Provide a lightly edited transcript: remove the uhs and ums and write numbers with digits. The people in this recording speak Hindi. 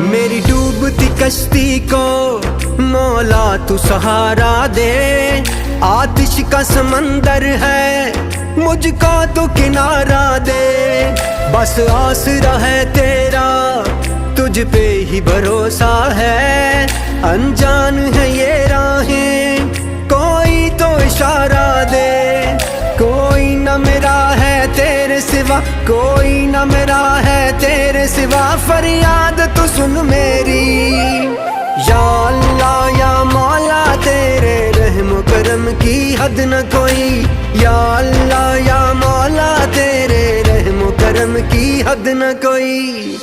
मेरी डूबती कश्ती को मौला तू सहारा दे। आतिश का समंदर है मुझको तो किनारा दे। बस आसरा है तेरा तुझ पे ही भरोसा है। अनजान है ये राहें कोई तो इशारा दे। कोई न मेरा है तेरे सिवा, कोई न मेरा है तेरे सिवा। फरियाद तू सुन मेरी या अल्लाह या मौला, तेरे रहम करम की हद न कोई। या अल्लाह या मौला, तेरे रहम करम की हद न कोई।